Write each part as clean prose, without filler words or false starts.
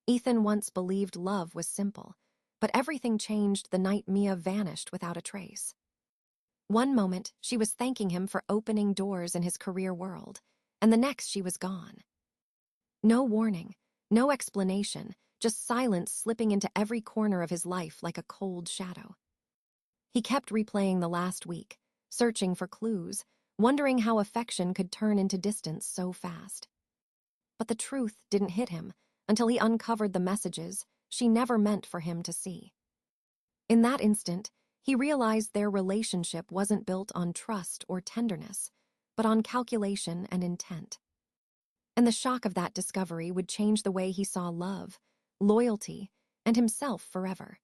Ethan once believed love was simple, but everything changed the night Mia vanished without a trace. One moment, she was thanking him for opening doors in his career world, and the next she was gone. No warning, no explanation, just silence slipping into every corner of his life like a cold shadow. He kept replaying the last week, searching for clues, wondering how affection could turn into distance so fast. But the truth didn't hit him until he uncovered the messages she never meant for him to see. In that instant, he realized their relationship wasn't built on trust or tenderness, but on calculation and intent. And the shock of that discovery would change the way he saw love, loyalty, and himself forever.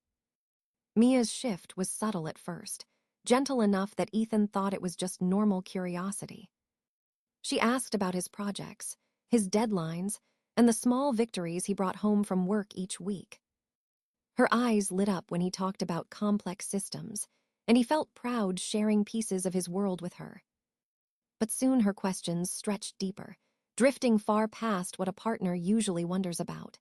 Mia's shift was subtle at first, gentle enough that Ethan thought it was just normal curiosity. She asked about his projects, his deadlines, and the small victories he brought home from work each week. Her eyes lit up when he talked about complex systems, and he felt proud sharing pieces of his world with her. But soon her questions stretched deeper, drifting far past what a partner usually wonders about.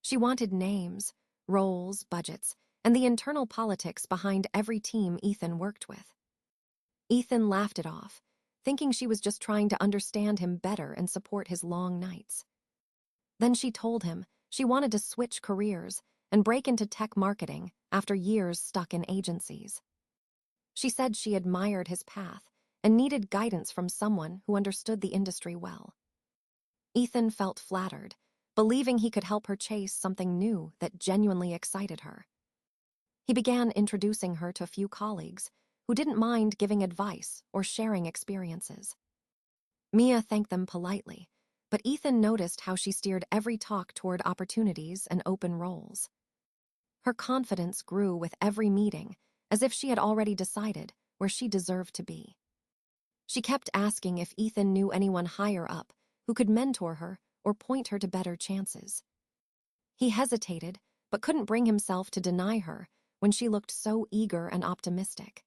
She wanted names, roles, budgets, and the internal politics behind every team Ethan worked with. Ethan laughed it off, thinking she was just trying to understand him better and support his long nights. Then she told him she wanted to switch careers and break into tech marketing after years stuck in agencies. She said she admired his path and needed guidance from someone who understood the industry well. Ethan felt flattered, believing he could help her chase something new that genuinely excited her. He began introducing her to a few colleagues who didn't mind giving advice or sharing experiences. Mia thanked them politely, but Ethan noticed how she steered every talk toward opportunities and open roles. Her confidence grew with every meeting, as if she had already decided where she deserved to be. She kept asking if Ethan knew anyone higher up who could mentor her or point her to better chances. He hesitated, but couldn't bring himself to deny her when she looked so eager and optimistic.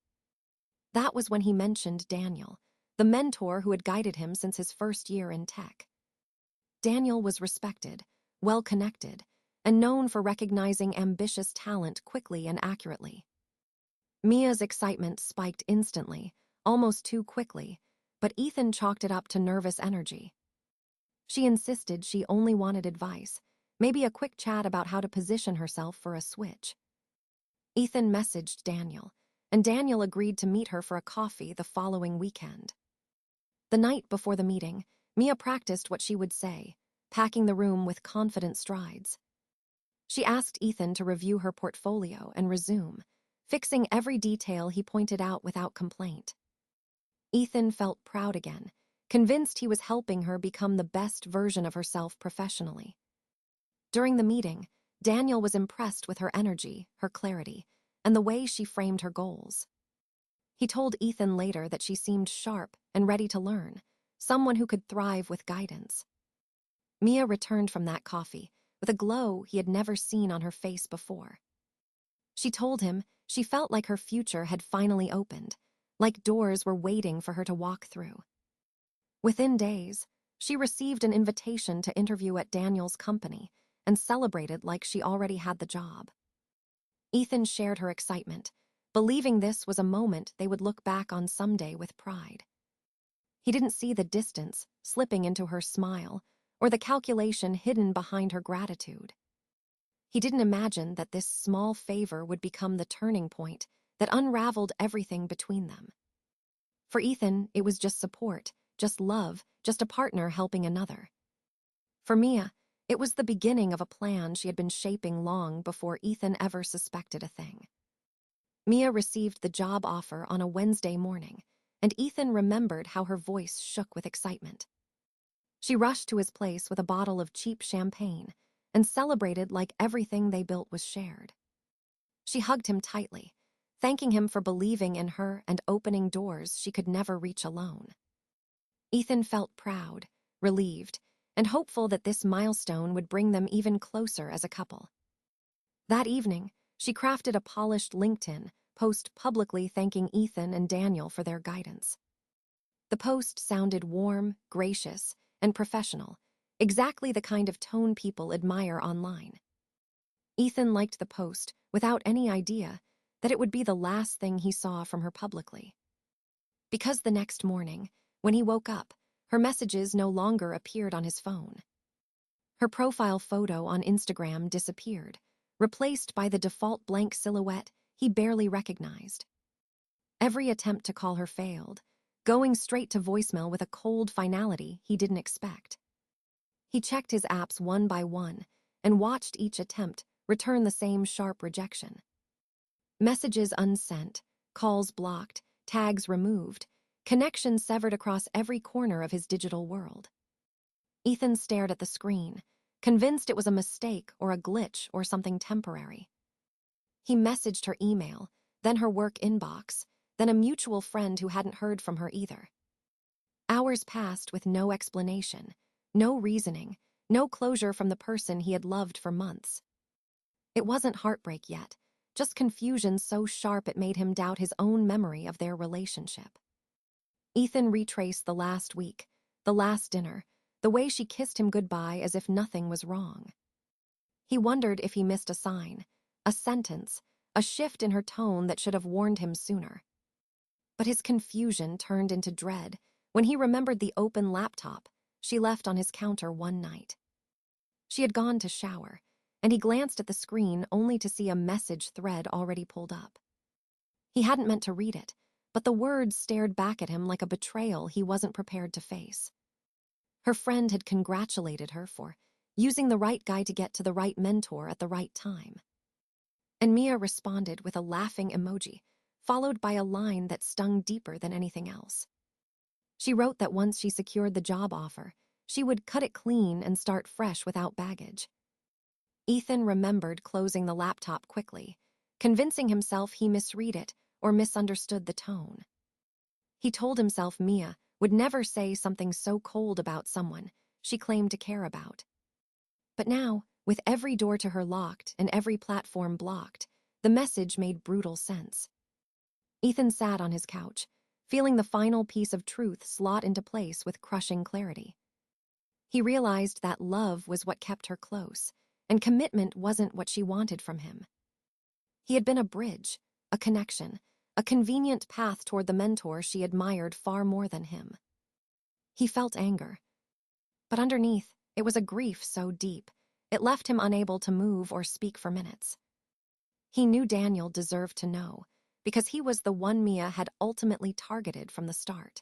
That was when he mentioned Daniel, the mentor who had guided him since his first year in tech. Daniel was respected, well-connected, and known for recognizing ambitious talent quickly and accurately. Mia's excitement spiked instantly, almost too quickly, but Ethan chalked it up to nervous energy. She insisted she only wanted advice, maybe a quick chat about how to position herself for a switch. Ethan messaged Daniel, and Daniel agreed to meet her for a coffee the following weekend. The night before the meeting, Mia practiced what she would say, packing the room with confident strides. She asked Ethan to review her portfolio and resume, fixing every detail he pointed out without complaint. Ethan felt proud again, convinced he was helping her become the best version of herself professionally. During the meeting, Daniel was impressed with her energy, her clarity, and the way she framed her goals. He told Ethan later that she seemed sharp and ready to learn, someone who could thrive with guidance. Mia returned from that coffee with a glow he had never seen on her face before. She told him she felt like her future had finally opened, like doors were waiting for her to walk through. Within days, she received an invitation to interview at Daniel's company and celebrated like she already had the job. Ethan shared her excitement, believing this was a moment they would look back on someday with pride. He didn't see the distance slipping into her smile or the calculation hidden behind her gratitude. He didn't imagine that this small favor would become the turning point that unraveled everything between them. For Ethan, it was just support, just love, just a partner helping another. For Mia, it was the beginning of a plan she had been shaping long before Ethan ever suspected a thing. Mia received the job offer on a Wednesday morning, and Ethan remembered how her voice shook with excitement. She rushed to his place with a bottle of cheap champagne and celebrated like everything they built was shared. She hugged him tightly, thanking him for believing in her and opening doors she could never reach alone. Ethan felt proud, relieved, and hopeful that this milestone would bring them even closer as a couple. That evening, she crafted a polished LinkedIn post publicly thanking Ethan and Daniel for their guidance. The post sounded warm, gracious, and professional, exactly the kind of tone people admire online. Ethan liked the post without any idea that it would be the last thing he saw from her publicly. Because the next morning, when he woke up, her messages no longer appeared on his phone. Her profile photo on Instagram disappeared, replaced by the default blank silhouette he barely recognized. Every attempt to call her failed, going straight to voicemail with a cold finality he didn't expect. He checked his apps one by one and watched each attempt return the same sharp rejection. Messages unsent, calls blocked, tags removed, connections severed across every corner of his digital world. Ethan stared at the screen, convinced it was a mistake or a glitch or something temporary. He messaged her email, then her work inbox, then a mutual friend who hadn't heard from her either. Hours passed with no explanation, no reasoning, no closure from the person he had loved for months. It wasn't heartbreak yet, just confusion so sharp it made him doubt his own memory of their relationship. Ethan retraced the last week, the last dinner, the way she kissed him goodbye as if nothing was wrong. He wondered if he missed a sign, a sentence, a shift in her tone that should have warned him sooner. But his confusion turned into dread when he remembered the open laptop she left on his counter one night. She had gone to shower, and he glanced at the screen only to see a message thread already pulled up. He hadn't meant to read it, but the words stared back at him like a betrayal he wasn't prepared to face. Her friend had congratulated her for using the right guy to get to the right mentor at the right time. And Mia responded with a laughing emoji, followed by a line that stung deeper than anything else. She wrote that once she secured the job offer, she would cut it clean and start fresh without baggage. Ethan remembered closing the laptop quickly, convincing himself he misread it or misunderstood the tone. He told himself Mia would never say something so cold about someone she claimed to care about. But now, with every door to her locked and every platform blocked, the message made brutal sense. Ethan sat on his couch, feeling the final piece of truth slot into place with crushing clarity. He realized that love was what kept her close, and commitment wasn't what she wanted from him. He had been a bridge, a connection, a convenient path toward the mentor she admired far more than him. He felt anger, but underneath, it was a grief so deep, it left him unable to move or speak for minutes. He knew Daniel deserved to know, because he was the one Mia had ultimately targeted from the start.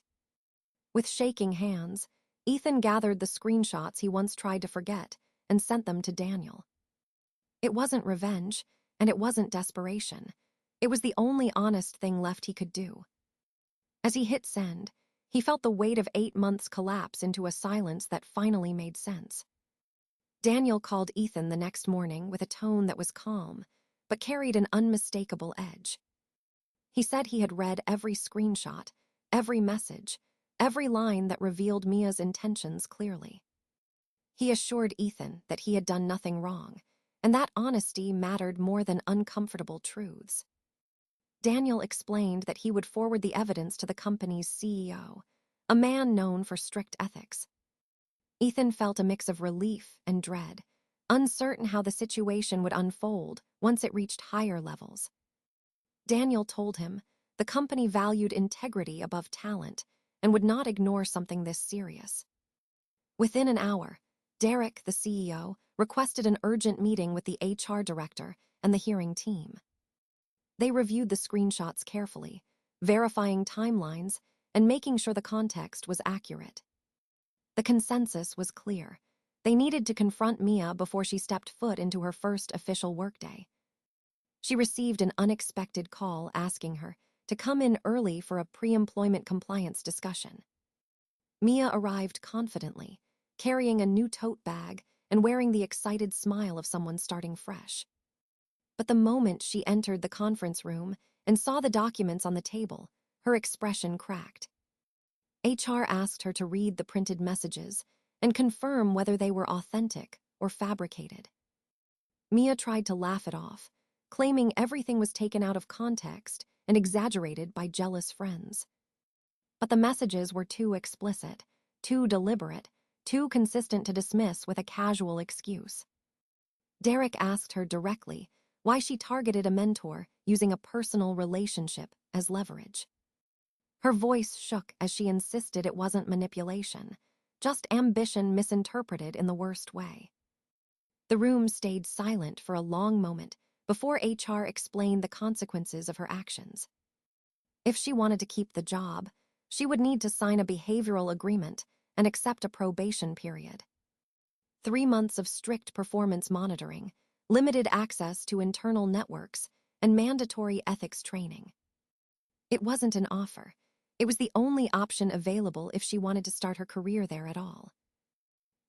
With shaking hands, Ethan gathered the screenshots he once tried to forget and sent them to Daniel. It wasn't revenge, and it wasn't desperation. It was the only honest thing left he could do. As he hit send, he felt the weight of 8 months collapse into a silence that finally made sense. Daniel called Ethan the next morning with a tone that was calm, but carried an unmistakable edge. He said he had read every screenshot, every message, every line that revealed Mia's intentions clearly. He assured Ethan that he had done nothing wrong, and that honesty mattered more than uncomfortable truths. Daniel explained that he would forward the evidence to the company's CEO, a man known for strict ethics. Ethan felt a mix of relief and dread, uncertain how the situation would unfold once it reached higher levels. Daniel told him the company valued integrity above talent and would not ignore something this serious. Within an hour, Derek, the CEO, requested an urgent meeting with the HR director and the hearing team. They reviewed the screenshots carefully, verifying timelines and making sure the context was accurate. The consensus was clear. They needed to confront Mia before she stepped foot into her first official workday. She received an unexpected call asking her to come in early for a pre-employment compliance discussion. Mia arrived confidently, carrying a new tote bag and wearing the excited smile of someone starting fresh. But the moment she entered the conference room and saw the documents on the table, her expression cracked. HR asked her to read the printed messages and confirm whether they were authentic or fabricated. Mia tried to laugh it off, claiming everything was taken out of context and exaggerated by jealous friends. But the messages were too explicit, too deliberate, too consistent to dismiss with a casual excuse. Derek asked her directly why she targeted a mentor using a personal relationship as leverage. Her voice shook as she insisted it wasn't manipulation, just ambition misinterpreted in the worst way. The room stayed silent for a long moment before HR explained the consequences of her actions. If she wanted to keep the job, she would need to sign a behavioral agreement and accept a probation period. 3 months of strict performance monitoring, limited access to internal networks, and mandatory ethics training. It wasn't an offer. It was the only option available if she wanted to start her career there at all.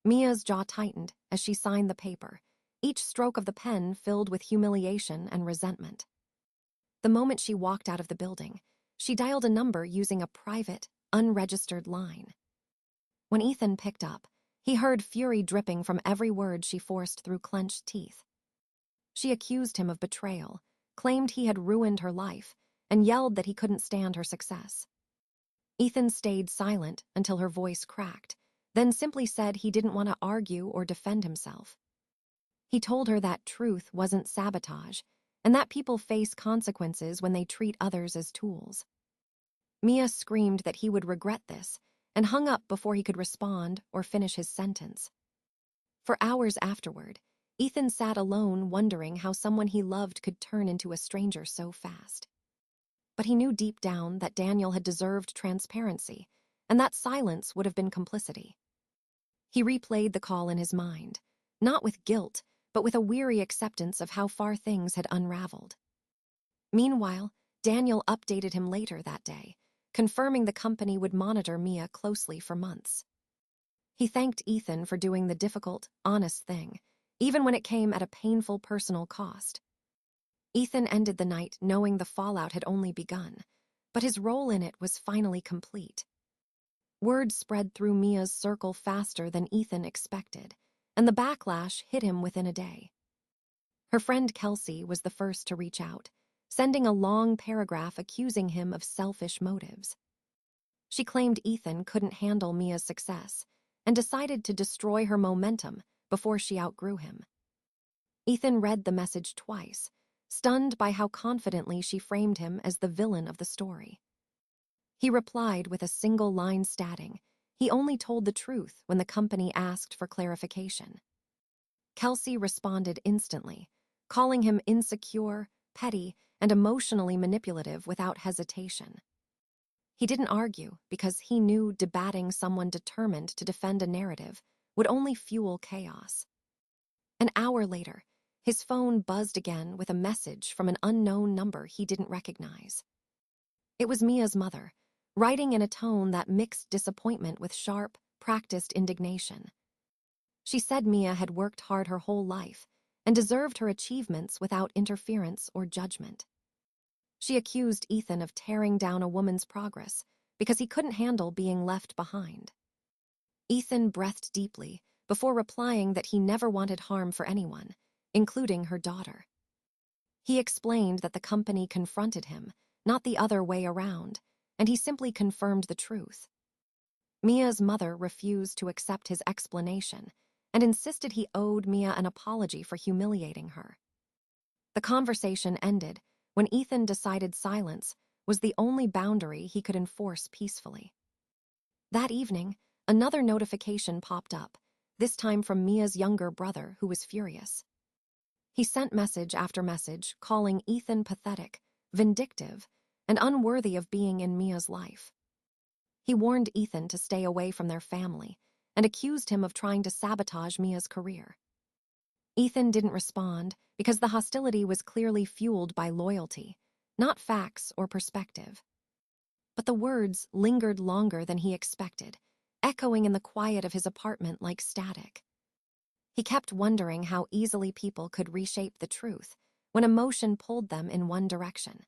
Mia's jaw tightened as she signed the paper, each stroke of the pen filled with humiliation and resentment. The moment she walked out of the building, she dialed a number using a private, unregistered line. When Ethan picked up, he heard fury dripping from every word she forced through clenched teeth. She accused him of betrayal, claimed he had ruined her life, and yelled that he couldn't stand her success. Ethan stayed silent until her voice cracked, then simply said he didn't want to argue or defend himself. He told her that truth wasn't sabotage, and that people face consequences when they treat others as tools. Mia screamed that he would regret this, and hung up before he could respond or finish his sentence. For hours afterward, Ethan sat alone wondering how someone he loved could turn into a stranger so fast. But he knew deep down that Daniel had deserved transparency, and that silence would have been complicity. He replayed the call in his mind, not with guilt, but with a weary acceptance of how far things had unraveled. Meanwhile, Daniel updated him later that day, confirming the company would monitor Mia closely for months. He thanked Ethan for doing the difficult, honest thing, even when it came at a painful personal cost. Ethan ended the night knowing the fallout had only begun, but his role in it was finally complete. Word spread through Mia's circle faster than Ethan expected, and the backlash hit him within a day. Her friend Kelsey was the first to reach out, sending a long paragraph accusing him of selfish motives. She claimed Ethan couldn't handle Mia's success and decided to destroy her momentum before she outgrew him. Ethan read the message twice, stunned by how confidently she framed him as the villain of the story. He replied with a single line stating he only told the truth when the company asked for clarification. Kelsey responded instantly, calling him insecure, petty, and emotionally manipulative without hesitation. He didn't argue because he knew debating someone determined to defend a narrative would only fuel chaos. An hour later, his phone buzzed again with a message from an unknown number he didn't recognize. It was Mia's mother, writing in a tone that mixed disappointment with sharp, practiced indignation. She said Mia had worked hard her whole life and deserved her achievements without interference or judgment. She accused Ethan of tearing down a woman's progress because he couldn't handle being left behind. Ethan breathed deeply before replying that he never wanted harm for anyone, including her daughter. He explained that the company confronted him, not the other way around, and he simply confirmed the truth. Mia's mother refused to accept his explanation and insisted he owed Mia an apology for humiliating her. The conversation ended when Ethan decided silence was the only boundary he could enforce peacefully. That evening, another notification popped up, this time from Mia's younger brother, who was furious. He sent message after message, calling Ethan pathetic, vindictive, and unworthy of being in Mia's life. He warned Ethan to stay away from their family and accused him of trying to sabotage Mia's career. Ethan didn't respond because the hostility was clearly fueled by loyalty, not facts or perspective. But the words lingered longer than he expected, echoing in the quiet of his apartment like static. He kept wondering how easily people could reshape the truth when emotion pulled them in one direction.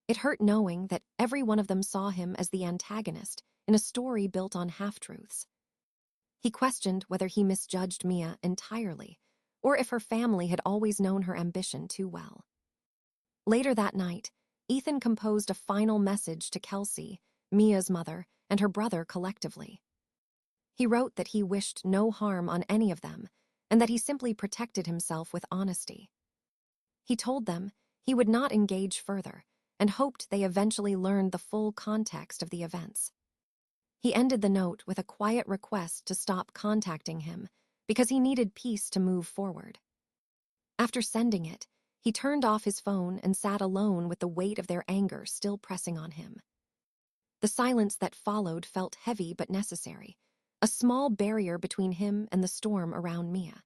It hurt knowing that every one of them saw him as the antagonist in a story built on half-truths. He questioned whether he misjudged Mia entirely, or if her family had always known her ambition too well. Later that night, Ethan composed a final message to Kelsey, Mia's mother, and her brother collectively. He wrote that he wished no harm on any of them and that he simply protected himself with honesty. He told them he would not engage further and hoped they eventually learned the full context of the events. He ended the note with a quiet request to stop contacting him because he needed peace to move forward. After sending it, he turned off his phone and sat alone with the weight of their anger still pressing on him. The silence that followed felt heavy but necessary, a small barrier between him and the storm around Mia.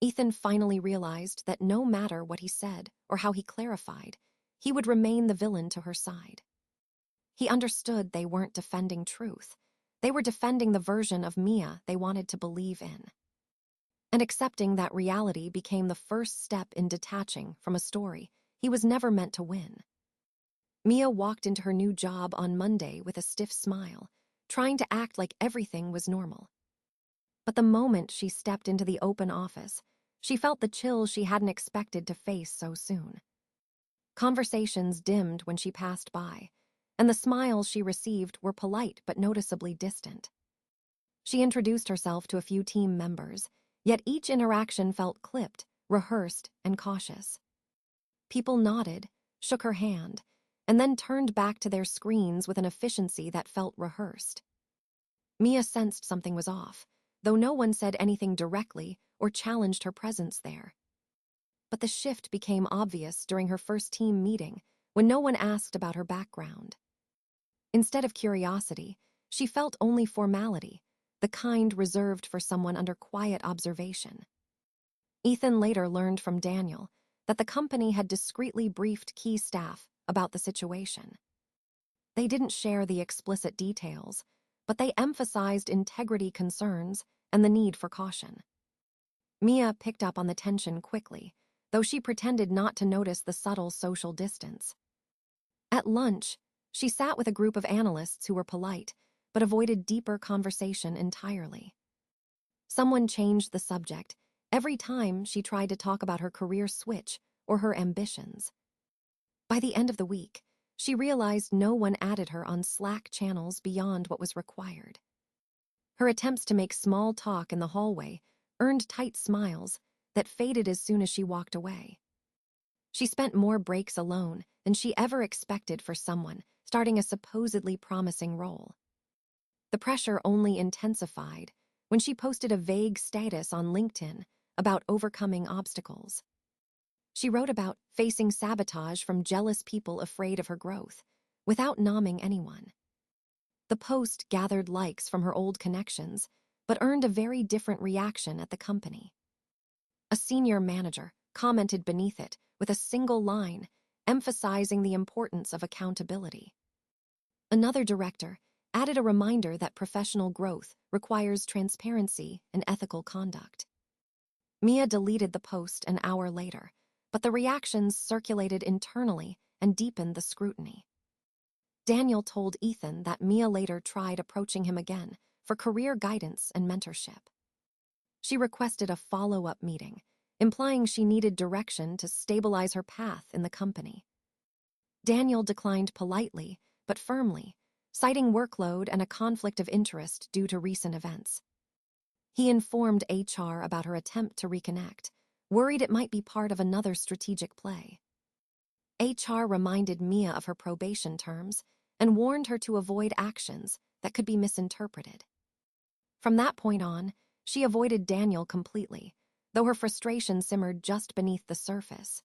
Ethan finally realized that no matter what he said or how he clarified, he would remain the villain to her side. He understood they weren't defending truth. They were defending the version of Mia they wanted to believe in. And accepting that reality became the first step in detaching from a story he was never meant to win. Mia walked into her new job on Monday with a stiff smile, trying to act like everything was normal. But the moment she stepped into the open office, she felt the chill she hadn't expected to face so soon. Conversations dimmed when she passed by, and the smiles she received were polite but noticeably distant. She introduced herself to a few team members, yet each interaction felt clipped, rehearsed, and cautious. People nodded, shook her hand, and then turned back to their screens with an efficiency that felt rehearsed. Mia sensed something was off, though no one said anything directly or challenged her presence there. But the shift became obvious during her first team meeting when no one asked about her background. Instead of curiosity, she felt only formality, the kind reserved for someone under quiet observation. Ethan later learned from Daniel that the company had discreetly briefed key staff about the situation. They didn't share the explicit details, but they emphasized integrity concerns and the need for caution. Mia picked up on the tension quickly, though she pretended not to notice the subtle social distance. At lunch, she sat with a group of analysts who were polite, but avoided deeper conversation entirely. Someone changed the subject every time she tried to talk about her career switch or her ambitions. By the end of the week, she realized no one added her on Slack channels beyond what was required. Her attempts to make small talk in the hallway earned tight smiles that faded as soon as she walked away. She spent more breaks alone than she ever expected for someone starting a supposedly promising role. The pressure only intensified when she posted a vague status on LinkedIn about overcoming obstacles. She wrote about facing sabotage from jealous people afraid of her growth, without naming anyone. The post gathered likes from her old connections, but earned a very different reaction at the company. A senior manager commented beneath it with a single line, emphasizing the importance of accountability. Another director added a reminder that professional growth requires transparency and ethical conduct. Mia deleted the post an hour later, but the reactions circulated internally and deepened the scrutiny. Daniel told Ethan that Mia later tried approaching him again for career guidance and mentorship. She requested a follow-up meeting, implying she needed direction to stabilize her path in the company. Daniel declined politely, but firmly, citing workload and a conflict of interest due to recent events. He informed HR about her attempt to reconnect, worried it might be part of another strategic play. HR reminded Mia of her probation terms and warned her to avoid actions that could be misinterpreted. From that point on, she avoided Daniel completely, though her frustration simmered just beneath the surface.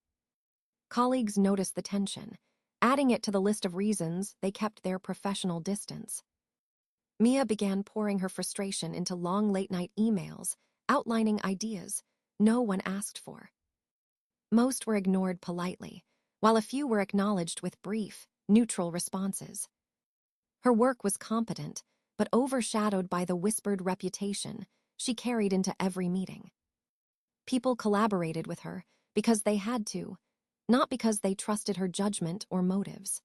Colleagues noticed the tension, adding it to the list of reasons they kept their professional distance. Mia began pouring her frustration into long late-night emails, outlining ideas no one asked for. Most were ignored politely, while a few were acknowledged with brief, neutral responses. Her work was competent, but overshadowed by the whispered reputation she carried into every meeting. People collaborated with her because they had to, not because they trusted her judgment or motives.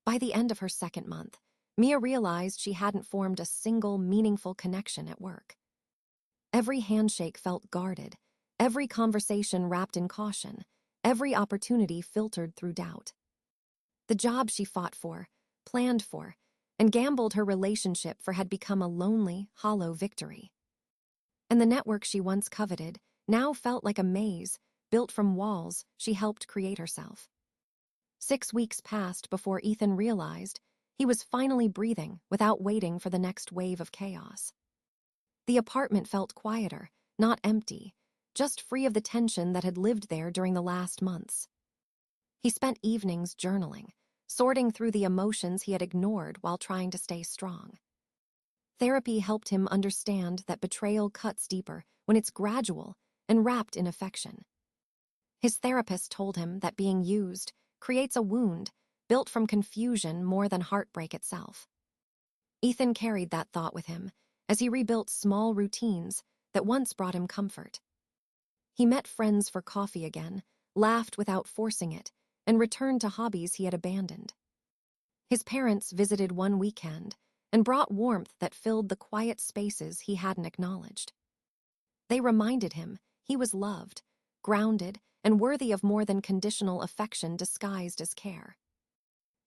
By the end of her second month, Mia realized she hadn't formed a single meaningful connection at work. Every handshake felt guarded, every conversation wrapped in caution, every opportunity filtered through doubt. The job she fought for, planned for, and gambled her relationship for had become a lonely, hollow victory. And the network she once coveted now felt like a maze built from walls she helped create herself. 6 weeks passed before Ethan realized he was finally breathing without waiting for the next wave of chaos. The apartment felt quieter, not empty, just free of the tension that had lived there during the last months. He spent evenings journaling, sorting through the emotions he had ignored while trying to stay strong. Therapy helped him understand that betrayal cuts deeper when it's gradual and wrapped in affection. His therapist told him that being used creates a wound built from confusion more than heartbreak itself. Ethan carried that thought with him as he rebuilt small routines that once brought him comfort. He met friends for coffee again, laughed without forcing it, and returned to hobbies he had abandoned. His parents visited one weekend and brought warmth that filled the quiet spaces he hadn't acknowledged. They reminded him he was loved, grounded, and worthy of more than conditional affection disguised as care.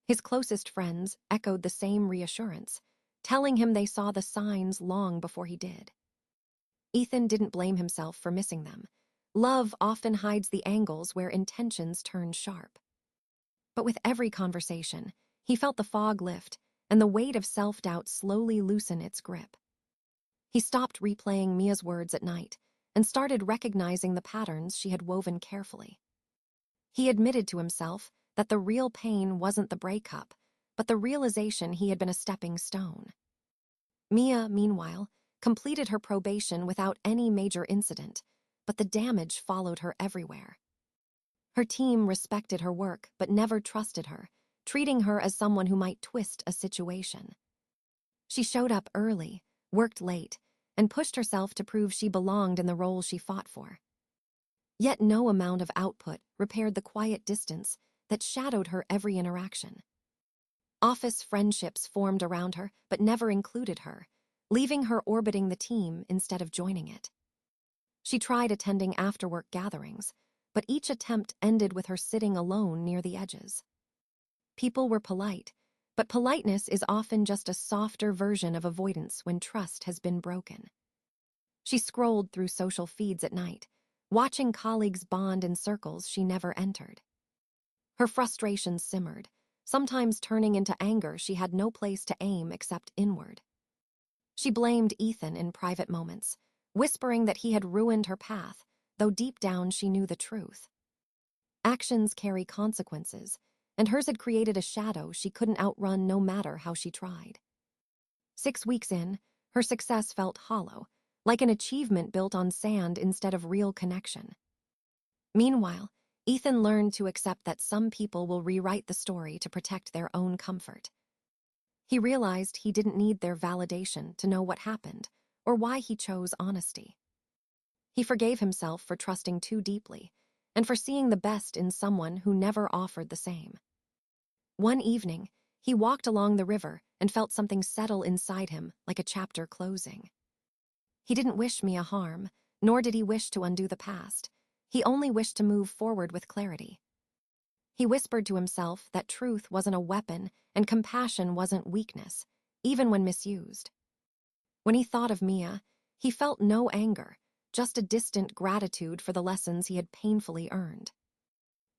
His closest friends echoed the same reassurance, telling him they saw the signs long before he did. Ethan didn't blame himself for missing them. Love often hides the angles where intentions turn sharp. But with every conversation, he felt the fog lift and the weight of self-doubt slowly loosen its grip. He stopped replaying Mia's words at night and started recognizing the patterns she had woven carefully. He admitted to himself that the real pain wasn't the breakup, but the realization he had been a stepping stone. Mia, meanwhile, completed her probation without any major incident, but the damage followed her everywhere. Her team respected her work but never trusted her, treating her as someone who might twist a situation. She showed up early, worked late, and pushed herself to prove she belonged in the role she fought for. Yet no amount of output repaired the quiet distance that shadowed her every interaction. Office friendships formed around her but never included her, leaving her orbiting the team instead of joining it. She tried attending after-work gatherings, but each attempt ended with her sitting alone near the edges. People were polite, but politeness is often just a softer version of avoidance when trust has been broken. She scrolled through social feeds at night, watching colleagues bond in circles she never entered. Her frustration simmered, sometimes turning into anger she had no place to aim except inward. She blamed Ethan in private moments, whispering that he had ruined her path, though deep down she knew the truth. Actions carry consequences, and hers had created a shadow she couldn't outrun no matter how she tried. 6 weeks in, her success felt hollow, like an achievement built on sand instead of real connection. Meanwhile, Ethan learned to accept that some people will rewrite the story to protect their own comfort. He realized he didn't need their validation to know what happened or why he chose honesty. He forgave himself for trusting too deeply and for seeing the best in someone who never offered the same. One evening, he walked along the river and felt something settle inside him like a chapter closing. He didn't wish Mia harm, nor did he wish to undo the past. He only wished to move forward with clarity. He whispered to himself that truth wasn't a weapon and compassion wasn't weakness, even when misused. When he thought of Mia, he felt no anger, just a distant gratitude for the lessons he had painfully earned.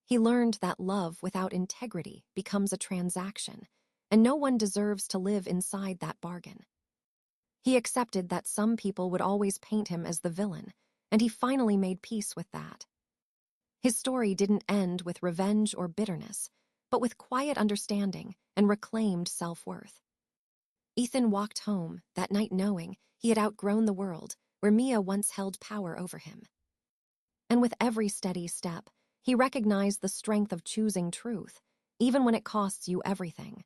He learned that love without integrity becomes a transaction, and no one deserves to live inside that bargain. He accepted that some people would always paint him as the villain, and he finally made peace with that. His story didn't end with revenge or bitterness, but with quiet understanding and reclaimed self-worth. Ethan walked home that night knowing he had outgrown the world where Mia once held power over him. And with every steady step, he recognized the strength of choosing truth, even when it costs you everything.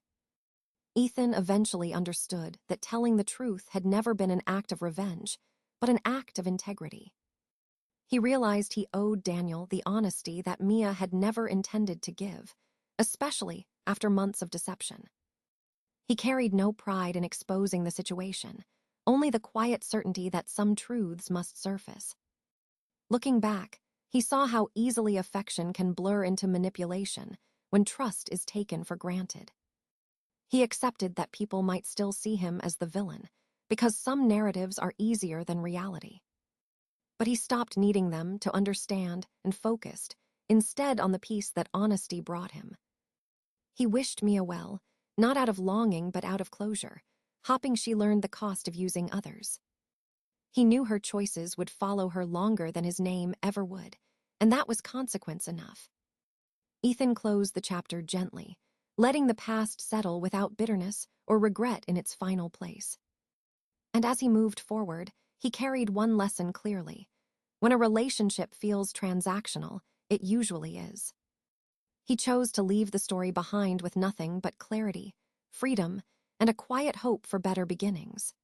Ethan eventually understood that telling the truth had never been an act of revenge, but an act of integrity. He realized he owed Daniel the honesty that Mia had never intended to give, especially after months of deception. He carried no pride in exposing the situation, only the quiet certainty that some truths must surface. Looking back, he saw how easily affection can blur into manipulation when trust is taken for granted. He accepted that people might still see him as the villain, because some narratives are easier than reality. But he stopped needing them to understand and focused, instead on the peace that honesty brought him. He wished Mia well, not out of longing but out of closure, hoping she learned the cost of using others. He knew her choices would follow her longer than his name ever would, and that was consequence enough. Ethan closed the chapter gently, letting the past settle without bitterness or regret in its final place. And as he moved forward, he carried one lesson clearly. When a relationship feels transactional, it usually is. He chose to leave the story behind with nothing but clarity, freedom, and a quiet hope for better beginnings.